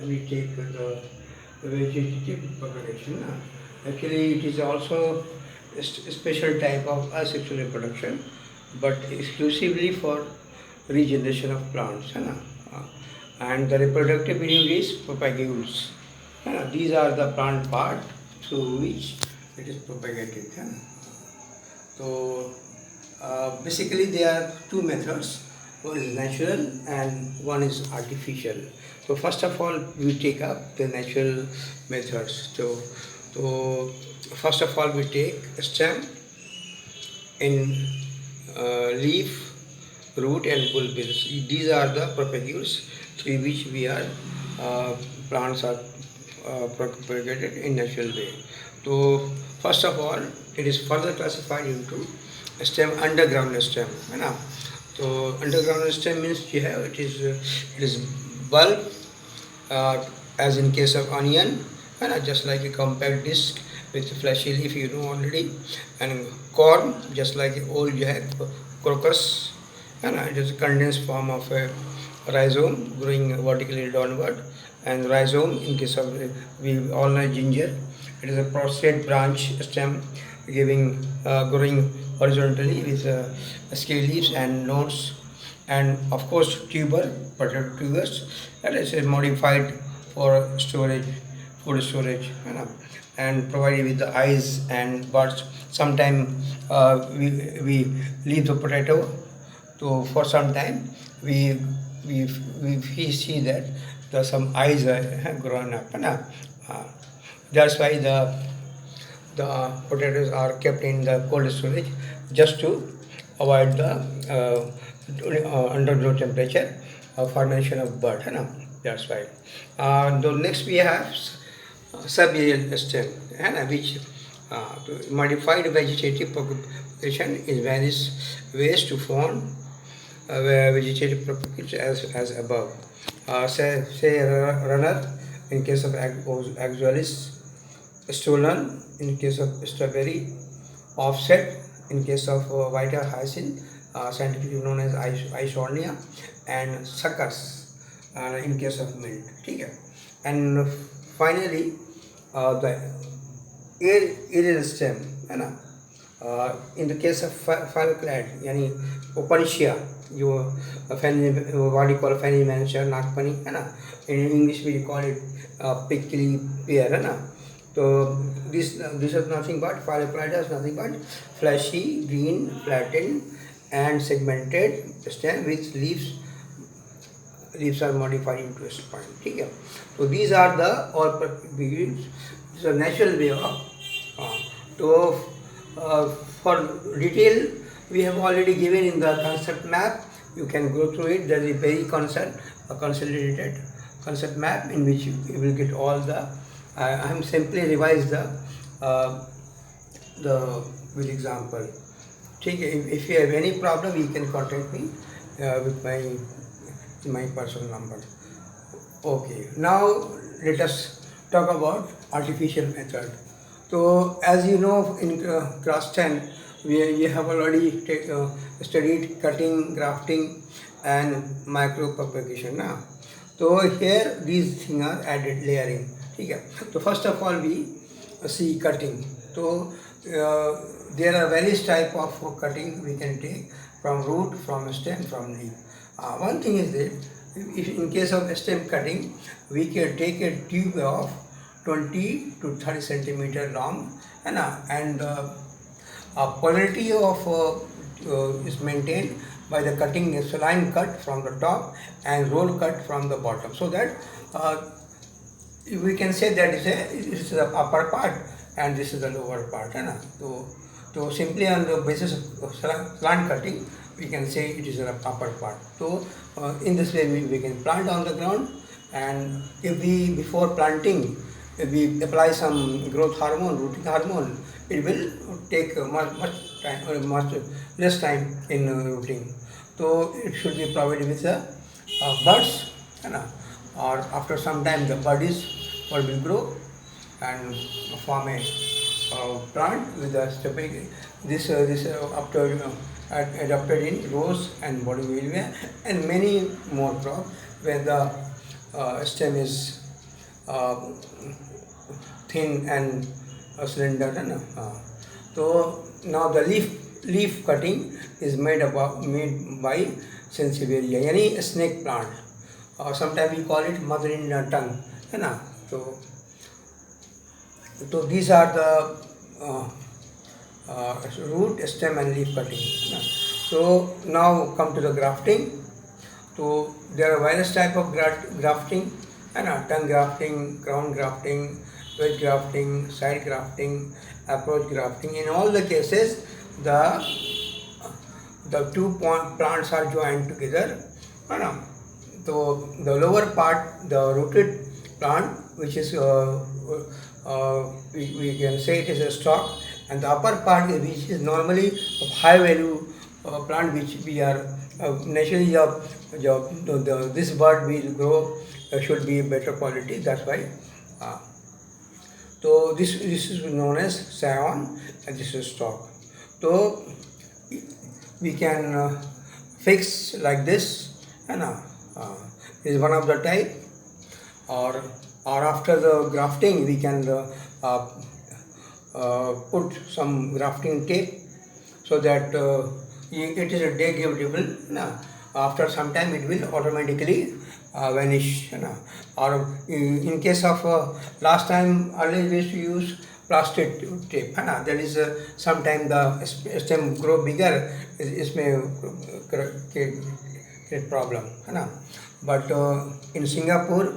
we take the vegetative propagation. Actually, it is also a special type of asexual reproduction, but exclusively for regeneration of plants. है ना? And the reproductive period is propagules. है ना? These are the plant part through which it is propagated. है ना? So basically there are two methods. One is natural and one is artificial. So first of all, we take up the natural methods. So first of all, we take stem in leaf, root and bulbils. These are the propagules through which we are plants are propagated in natural way. So first of all, it is further classified into stem, underground stem. है ना? So underground stem means it is bulb, as in case of onion, and just like a compact disc with fleshy leaf, you know already, and corn, just like old crocus, and it is a condensed form of a rhizome growing vertically downward, and rhizome in case of we all know ginger, it is a prostrate branch stem giving growing horizontally with scale leaves and nodes, and of course tuber, potato tubers, that is modified for storage, food storage, you know, and provided with the eyes and buds. Sometime we leave the potato to for some time. We see that some eyes are grown up. That's why the potatoes are kept in the cold storage just to avoid the underground temperature formation of bud. That's why. The next we have subaerial stem, which modified vegetative propagation is various ways to form vegetative propagation as above. Say runner in case of Axialis, stolen in case of strawberry, offset in case of white hyacinth, scientifically known as Isonia, and suckers in case of mint. Okay? And finally, the aerial stem, in the case of phylloclad, yani Opantia, what you call Fenimensha, Nagpani, in English we call it prickly pear. So this is nothing but phylloclada is nothing but fleshy, green, flattened, and segmented stem with leaves. Leaves are modified into a spine. Okay? So these are the natural way of. For detail, we have already given in the concept map. You can go through it. There is a very consolidated concept map in which you will get all the. I am simply revised with example. If you have any problem, you can contact me with my personal number. Okay. Now let us talk about artificial method. So as you know, in class 10, we have already studied cutting, grafting, and micropropagation. So here these things are added, layering. Okay. So first of all, we see cutting. So there are various types of cutting we can take, from root, from stem, from leaf. One thing is that if in case of stem cutting, we can take a tube of 20 to 30 centimeter long, and quality of is maintained by the cutting a line cut from the top and roll cut from the bottom, so that we can say that this is the upper part and this is the lower part. So simply on the basis of slant cutting, we can say it is the upper part. So in this way we can plant on the ground, and if we before planting, if we apply some growth hormone, rooting hormone, it will take much less time in rooting. So it should be provided with buds, or after some time the bud will grow and form a plant with a stepping. This after adopted in rose and bougainvillea and many more crops where the stem is uh, thin and slender है ना. So now the leaf cutting is made by Sansevieria यानी snake plant, or sometimes we call it mother in tongue है ना. So these are the root, stem and leaf cutting है ना. So now come to the grafting. So there are various type of grafting है ना. Tongue grafting, crown grafting, wedge grafting, side grafting, approach grafting. In all the cases, the two plants are joined together है ना. So the lower part, the rooted plant, which is we can say it is a stalk, and the upper part, which is normally of high value plant, which we are naturally this bird will grow should be better quality. That's why. So this is known as scion, and this is stalk. So we can fix like this, and is one of the type, or after the grafting we can put some grafting tape, so that it is a degradable. After some time it will automatically vanish. Or in case of last time, earlier we used to use plastic tape. That is sometime the stem grow bigger, it may create problem. But in Singapore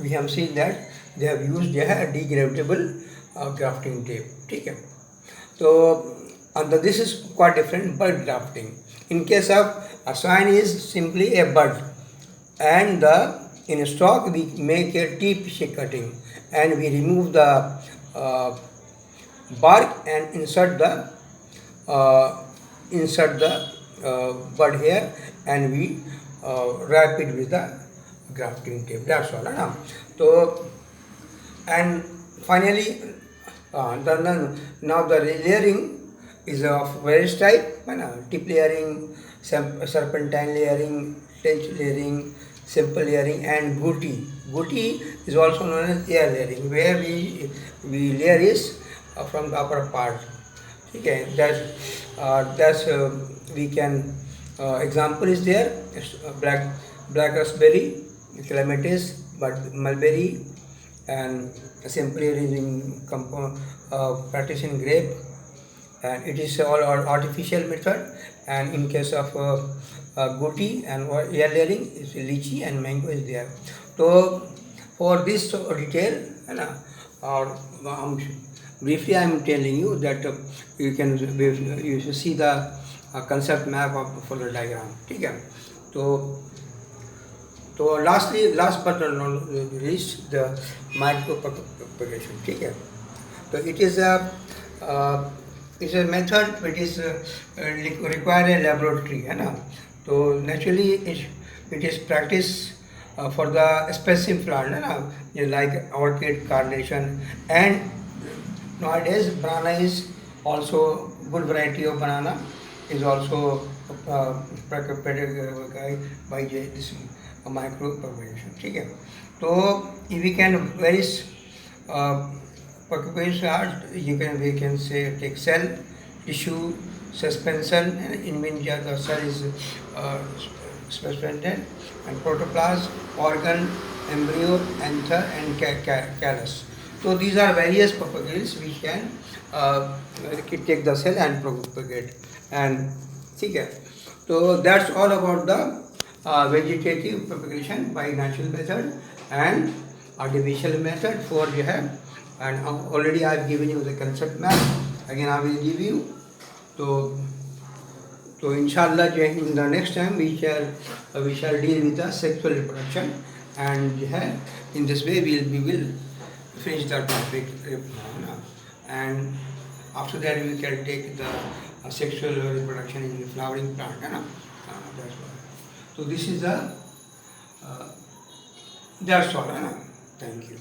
we have seen that they have used a degradable grafting tape. Okay. So this is quite different. Bud grafting. In case of a scion is simply a bud, and in a stalk we make a T-shape cutting, and we remove the bark and insert the bud here, and we wrap it with the grafting tape. That's all. So, and finally, now the layering is of various type. Tip layering, serpentine layering, trench layering, simple layering, and gootee. Gootee is also known as air layering, where we layer is from the upper part. Okay, that's we can example is there. Black raspberry, clematis, but mulberry, and simple layering partition grape. And it is all artificial method. And in case of gootee and air layering, is lychee and mango is there. So for this detail, or briefly I am telling you that you should see the concept map for the diagram. Okay. So last but not least, the micro propagation. Okay. So it is a method which is require a laboratory. So naturally it is practiced for the specific plant, like orchid, carnation, and nowadays banana is also good variety of banana is also propagated by this micro propagation. Okay. So if we can various propagation, we can say take cell, tissue, suspension, and in which the cell is suspended, and protoplasm, organ, embryo, anther, and callus. So these are various propagations which can take the cell and propagate. And okay. So that's all about the vegetative propagation by natural method and artificial method for you have. And already I have given you the concept map. Again I will give you. So inshallah in the next time we shall deal with the sexual reproduction, and in this way we will finish the topic, and after that we can take the sexual reproduction in the flowering plant. That's all. So this is the that's all. Thank you.